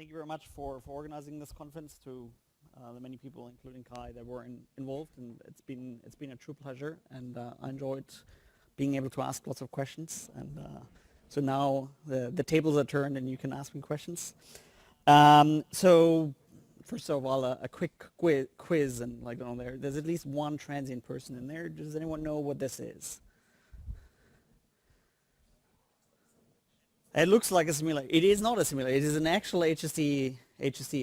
thank you very much for organizing this conference, to the many people, including Kai, that were involved, and it's been a true pleasure, and I enjoyed being able to ask lots of questions, and so now the tables are turned and you can ask me questions. So first of all, a quick quiz, and there's at least one transient person in there. Does anyone know what this is? It looks like a simulator. It is not a simulator. It is an actual HST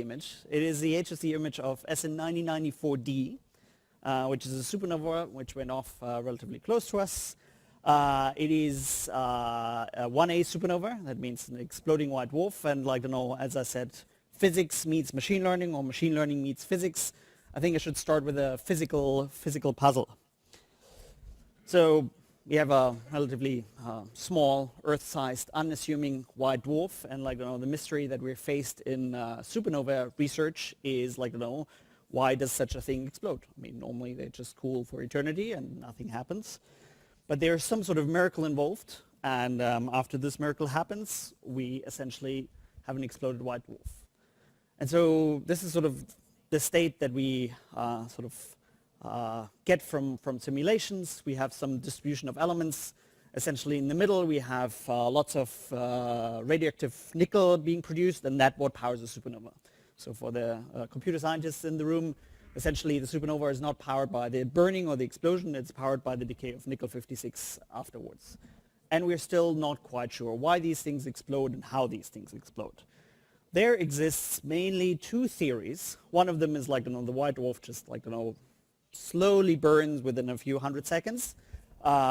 image. It is the HST image of SN 9094D, which is a supernova which went off relatively close to us. It is a 1A supernova. That means an exploding white dwarf. And as I said, physics meets machine learning, or machine learning meets physics. I think I should start with a physical puzzle. So we have a relatively small, Earth-sized, unassuming white dwarf, and the mystery that we're faced in supernova research is why does such a thing explode? I mean, normally they just cool for eternity and nothing happens, but there's some sort of miracle involved, and after this miracle happens, we essentially have an exploded white dwarf. And so this is sort of the state that we get from simulations. We have some distribution of elements. Essentially in the middle we have lots of radioactive nickel being produced, and that's what powers a supernova. So for the computer scientists in the room, essentially the supernova is not powered by the burning or the explosion, it's powered by the decay of nickel-56 afterwards. And we're still not quite sure why these things explode and how these things explode. There exists mainly two theories. One of them is the white dwarf just slowly burns within a few hundred seconds,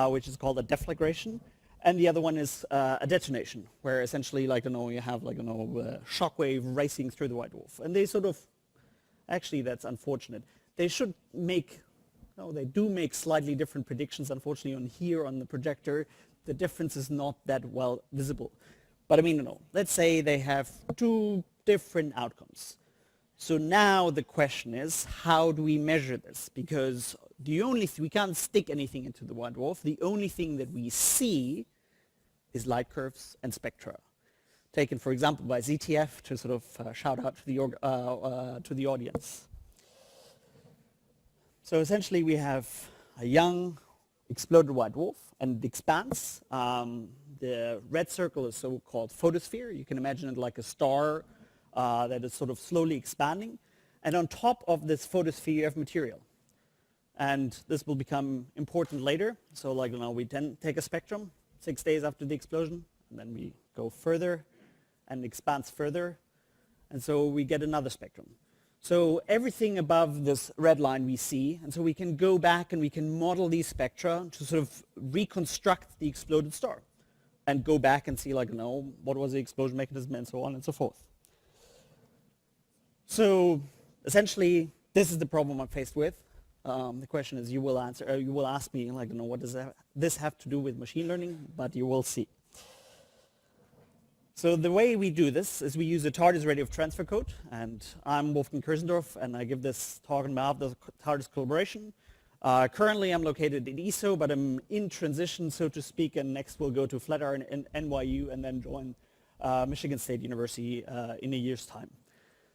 which is called a deflagration, and the other one is a detonation, where essentially you have a shockwave racing through the white dwarf, and they actually that's unfortunate. They should make, they do make slightly different predictions. Unfortunately, on the projector, the difference is not that well visible. But I mean, let's say they have two different outcomes. So now the question is, how do we measure this? Because we can't stick anything into the white dwarf. The only thing that we see is light curves and spectra, taken, for example, by ZTF, to shout out to the audience. So essentially, we have a young exploded white dwarf, and it expands. The red circle is so-called photosphere. You can imagine it like a star that is slowly expanding, and on top of this photosphere you have material, and this will become important later. So we then take a spectrum 6 days after the explosion, and then we go further and expands further, and so we get another spectrum. So everything above this red line we see, and so we can go back and we can model these spectra to reconstruct the exploded star and go back and see what was the explosion mechanism and so on and so forth. So essentially, this is the problem I'm faced with. The question is, you will ask me, what does this have to do with machine learning? But you will see. So the way we do this is we use a TARDIS radiative transfer code, and I'm Wolfgang Kerzendorf, and I give this talk on behalf of the TARDIS collaboration. Currently, I'm located in ESO, but I'm in transition, so to speak, and next we'll go to Flatiron and NYU, and then join Michigan State University in a year's time.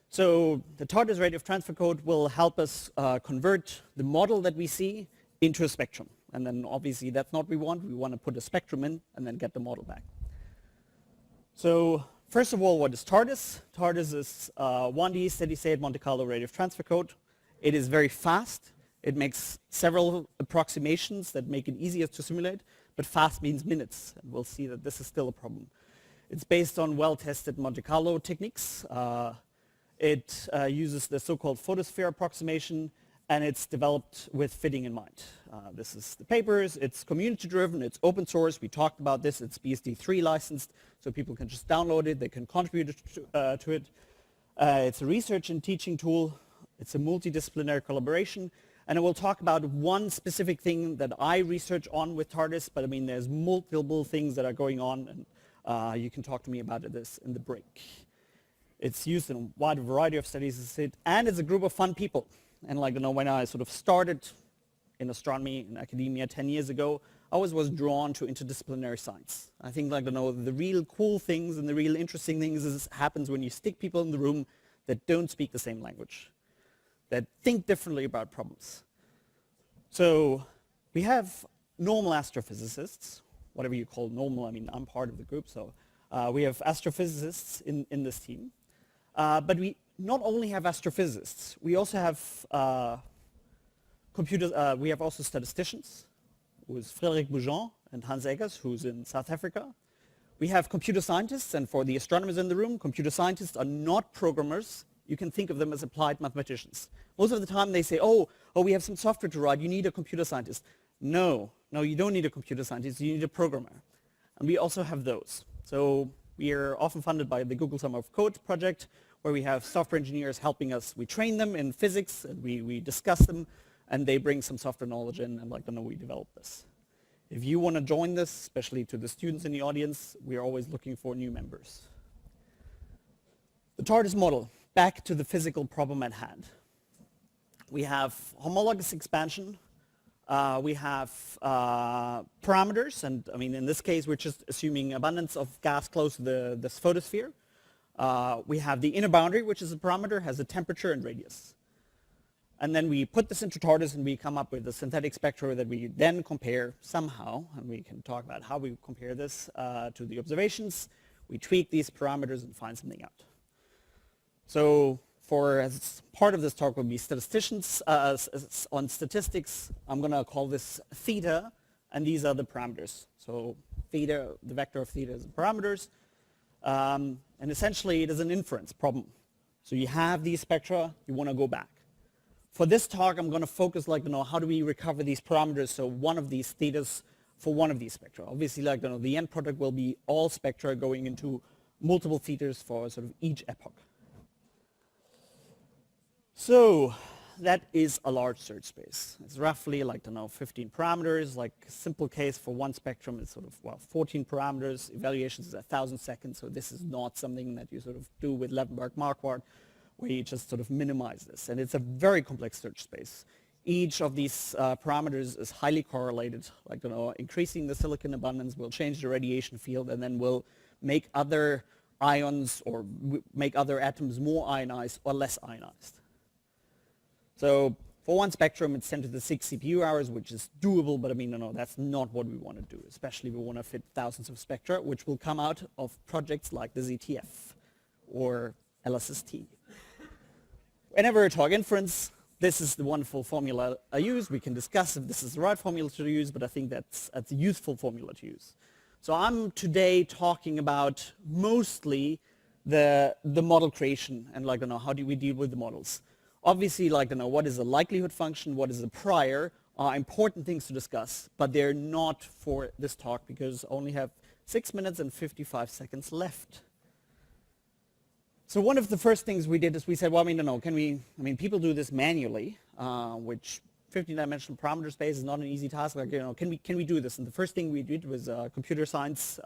So the TARDIS radiative transfer code will help us convert the model that we see into a spectrum. And then obviously that's not what we want. We want to put a spectrum in and then get the model back. So first of all, what is TARDIS? TARDIS is 1D steady-state Monte Carlo radiative transfer code. It is very fast. It makes several approximations that make it easier to simulate, but fast means minutes. And we'll see that this is still a problem. It's based on well-tested Monte Carlo techniques. It uses the so-called photosphere approximation, and it's developed with fitting in mind. This is the papers. It's community-driven. It's open source. We talked about this. It's BSD3 licensed, so people can just download it. They can contribute to it. It's a research and teaching tool. It's a multidisciplinary collaboration. And I will talk about one specific thing that I research on with TARDIS, but I mean, there's multiple things that are going on, and you can talk to me about this in the break. It's used in a wide variety of studies, and it's a group of fun people. And when I started in astronomy in academia 10 years ago, I always was drawn to interdisciplinary science. I think like, the real cool things and the real interesting things happens when you stick people in the room that don't speak the same language, that think differently about problems. So we have normal astrophysicists, whatever you call normal. I mean, I'm part of the group, so we have astrophysicists in this team. But we not only have astrophysicists, we also have we have also statisticians, who is Frédéric Boujon and Hans Eggers, who's in South Africa. We have computer scientists, and for the astronomers in the room, computer scientists are not programmers. You can think of them as applied mathematicians. Most of the time they say, oh, we have some software to write, you need a computer scientist. No, you don't need a computer scientist, you need a programmer. And we also have those. So we are often funded by the Google Summer of Code project, where we have software engineers helping us. We train them in physics, and we discuss them, and they bring some software knowledge in, and we develop this. If you want to join this, especially to the students in the audience, we are always looking for new members. The TARDIS model, back to the physical problem at hand. We have homologous expansion. We have parameters, and I mean, in this case, we're just assuming abundance of gas close to the photosphere. We have the inner boundary, which is a parameter, has a temperature and radius. And then we put this into TARDIS, and we come up with a synthetic spectra that we then compare somehow, and we can talk about how we compare this to the observations. We tweak these parameters and find something out. So as part of this talk will be statisticians on statistics. I'm going to call this theta, and these are the parameters. So theta, the vector of theta is the parameters. And essentially, it is an inference problem. So you have these spectra, you want to go back. For this talk, I'm going to focus how do we recover these parameters, so one of these thetas for one of these spectra. Obviously, the end product will be all spectra going into multiple thetas for sort of each epoch. So that is a large search space. It's roughly 15 parameters. Like a simple case for one spectrum is 14 parameters. Evaluations is 1,000 seconds, so this is not something that you sort of do with Levenberg-Marquardt, where you just sort of minimize this. And it's a very complex search space. Each of these parameters is highly correlated. Increasing the silicon abundance will change the radiation field, and then will make other ions or make other atoms more ionized or less ionized. So for one spectrum, it's 10 to the 6 CPU hours, which is doable, but that's not what we want to do. Especially we want to fit thousands of spectra, which will come out of projects like the ZTF or LSST. Whenever I talk inference, this is the wonderful formula I use. We can discuss if this is the right formula to use, but I think that's a useful formula to use. So I'm today talking about mostly the model creation and how do we deal with the models. Obviously, what is the likelihood function, what is the prior, are important things to discuss, but they're not for this talk because I only have 6 minutes and 55 seconds left. So one of the first things we did is we said, people do this manually, which 15-dimensional parameter space is not an easy task. Can we do this? And the first thing we did was a computer science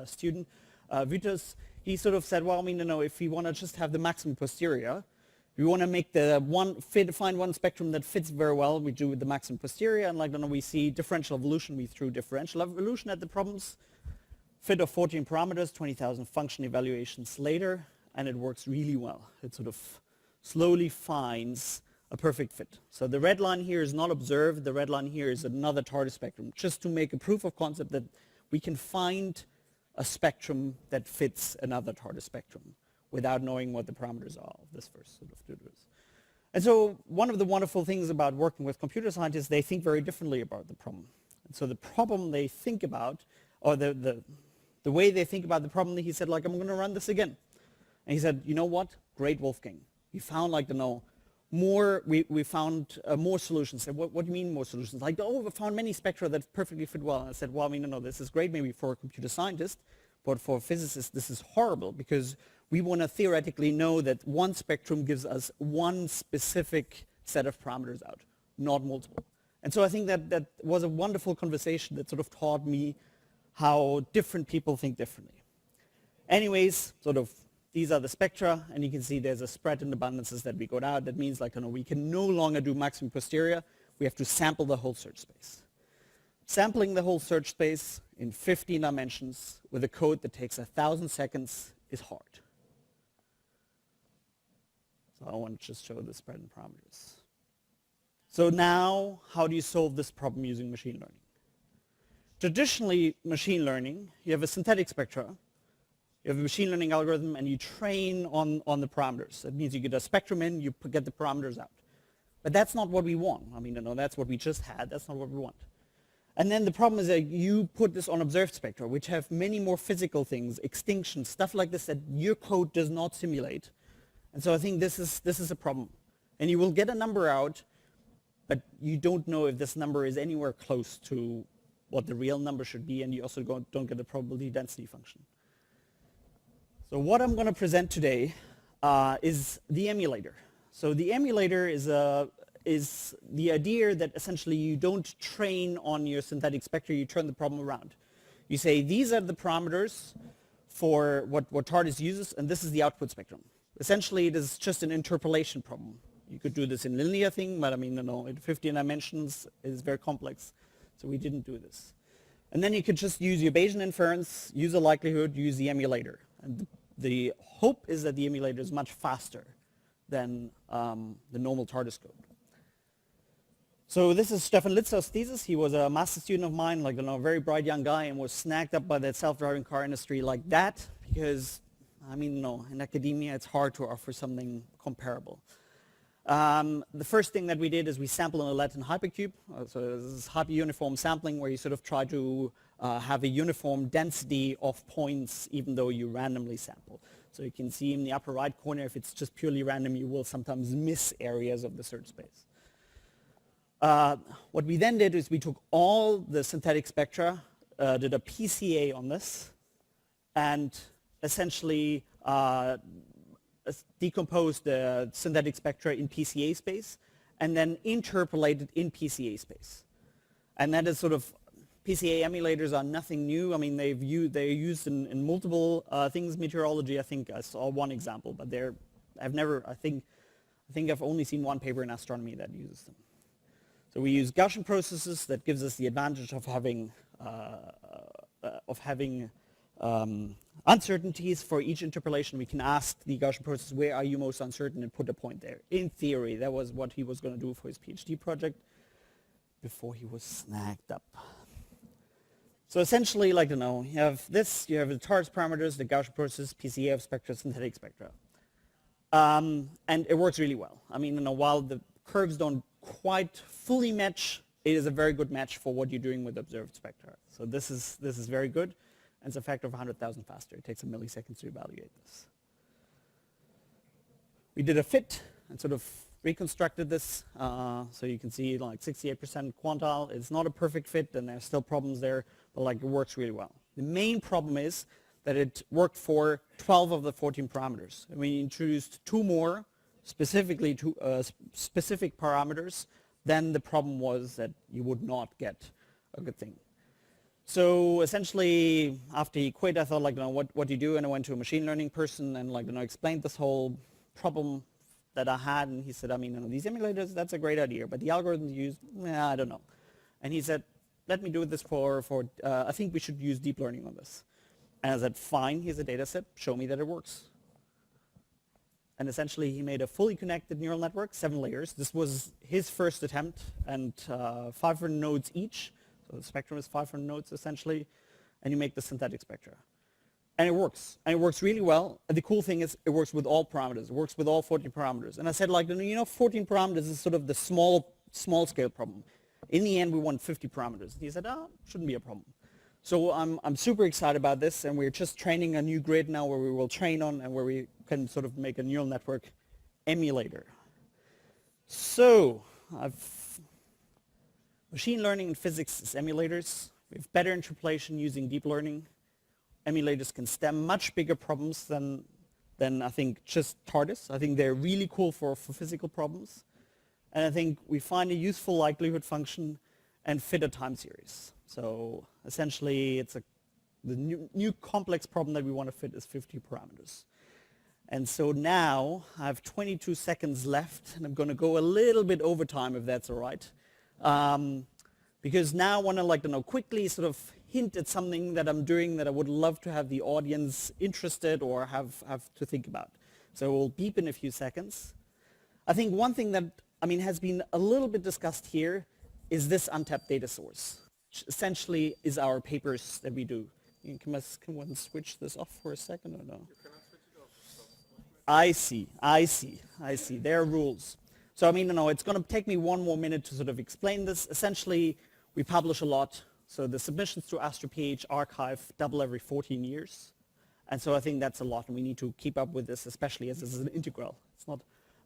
student, Vitas. He sort of said, if we want to just have the maximum posterior, we want to make find one spectrum that fits very well. We do with the maximum posterior, and we see differential evolution. We threw differential evolution at the problems. Fit of 14 parameters, 20,000 function evaluations later, and it works really well. It sort of slowly finds a perfect fit. So the red line here is not observed. The red line here is another TARDIS spectrum, just to make a proof of concept that we can find a spectrum that fits another TARDIS spectrum without knowing what the parameters are of this first sort of tutorials. And so one of the wonderful things about working with computer scientists, they think very differently about the problem. And so the problem they think about, or the way they think about the problem, he said, I'm going to run this again. And he said, you know what? Great, Wolfgang. We found more, we found more solutions. I said, what do you mean more solutions? We found many spectra that perfectly fit well. And I said, this is great maybe for a computer scientist, but for physicists, this is horrible because we want to theoretically know that one spectrum gives us one specific set of parameters out, not multiple. And so I think that was a wonderful conversation that sort of taught me how different people think differently. Anyways, these are the spectra, and you can see there's a spread in abundances that we got out. That means we can no longer do maximum posterior. We have to sample the whole search space. sampling the whole search space in 15 dimensions with a code that takes 1,000 seconds is hard. So I want to just show the spread and parameters. So now, how do you solve this problem using machine learning? Traditionally, machine learning, you have a synthetic spectra, you have a machine learning algorithm, and you train on the parameters. That means you get a spectrum in, you get the parameters out. But that's not what we want. I mean, that's what we just had. That's not what we want. And then the problem is that you put this on observed spectra, which have many more physical things, extinction, stuff like this that your code does not simulate. And so I think this is a problem. And you will get a number out, but you don't know if this number is anywhere close to what the real number should be, and you also don't get a probability density function. So what I'm going to present today is the emulator. So the emulator is the idea that essentially you don't train on your synthetic spectra, you turn the problem around. You say these are the parameters for what TARDIS uses, and this is the output spectrum. Essentially, it is just an interpolation problem. You could do this in linear thing, but I mean, in 15 dimensions it is very complex, so we didn't do this. And then you could just use your Bayesian inference, use a likelihood, use the emulator. And the hope is that the emulator is much faster than the normal TARDIS code. So this is Stefan Litzau's thesis. He was a master student of mine, like a very bright young guy, and was snagged up by the self-driving car industry like that, because, I mean, in academia it's hard to offer something comparable. The first thing that we did is we sampled in a Latin hypercube. So this is hyperuniform sampling, where you sort of try to have a uniform density of points even though you randomly sample. So you can see in the upper right corner, if it's just purely random, you will sometimes miss areas of the search space. What we then did is we took all the synthetic spectra, did a PCA on this, and essentially decomposed the synthetic spectra in PCA space, and then interpolated in PCA space. And that is sort of, PCA emulators are nothing new. I mean, they're used in multiple things. Meteorology, I think I saw one example, but I think I've only seen one paper in astronomy that uses them. So we use Gaussian processes. That gives us the advantage of having uncertainties for each interpolation. We can ask the Gaussian process, where are you most uncertain, and put a point there. In theory, that was what he was going to do for his PhD project before he was snagged up. So essentially, you have this, you have the TARDIS parameters, the Gaussian process, PCA of spectra, synthetic spectra. And it works really well. I mean, while the curves don't quite fully match, it is a very good match for what you're doing with observed spectra. So this is very good, and it's a factor of 100,000 faster. It takes a millisecond to evaluate this. We did a fit and sort of reconstructed this, so you can see like 68% quantile. It's not a perfect fit, and there's still problems there, but it works really well. The main problem is that it worked for 12 of the 14 parameters, and we introduced two more, specifically to specific parameters. Then the problem was that you would not get a good thing. So essentially, after he quit, I thought, what do you do? And I went to a machine learning person and explained this whole problem that I had. And he said, these emulators, that's a great idea, but the algorithms used, I don't know. And he said, let me do this I think we should use deep learning on this. And I said, fine, here's a data set, show me that it works. And essentially, he made a fully connected neural network, 7 layers. This was his first attempt, and 500 nodes each. So the spectrum is 500 nodes, essentially. And you make the synthetic spectra. And it works. And it works really well. And the cool thing is, it works with all parameters. It works with all 14 parameters. And I said, 14 parameters is sort of the small scale problem. In the end, we want 50 parameters. And he said, shouldn't be a problem. So I'm super excited about this, and we're just training a new grid now where we will train on and where we can sort of make a neural network emulator. So machine learning and physics is emulators. We have better interpolation using deep learning. Emulators can stem much bigger problems than I think just TARDIS. I think they're really cool for physical problems. And I think we find a useful likelihood function and fit a time series. So essentially, the new complex problem that we want to fit is 50 parameters. And so now I have 22 seconds left, and I'm going to go a little bit over time, if that's all right, because now I want to like, quickly sort of hint at something that I'm doing that I would love to have the audience interested or have to think about. So we'll beep in a few seconds. I think one thing that, has been a little bit discussed here is this untapped data source, which essentially is our papers that we do. Can one switch this off for a second or no? You cannot switch it off. I see. There are rules. So it's going to take me one more minute to sort of explain this. Essentially, we publish a lot. So the submissions to AstroPH archive double every 14 years. And so I think that's a lot, and we need to keep up with this, especially as this is an integral. It's not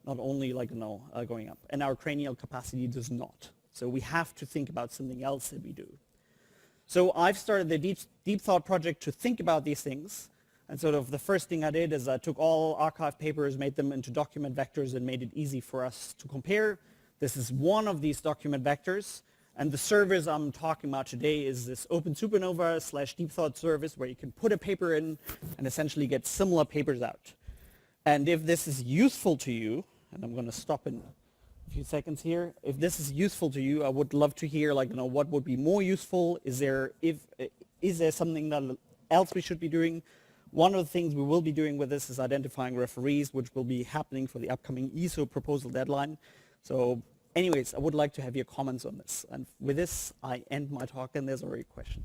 only like, going up. And our cranial capacity does not. So we have to think about something else that we do. So I've started the Deep Thought project to think about these things. And sort of the first thing I did is I took all archive papers, made them into document vectors, and made it easy for us to compare. This is one of these document vectors. And the service I'm talking about today is this Open Supernova / Deep Thought service where you can put a paper in and essentially get similar papers out. And if this is useful to you, and I'm going to stop in a few seconds here. If this is useful to you, I would love to hear what would be more useful. Is there something else we should be doing? One of the things we will be doing with this is identifying referees, which will be happening for the upcoming ESO proposal deadline. So anyways, I would like to have your comments on this. And with this, I end my talk, and there's already a question.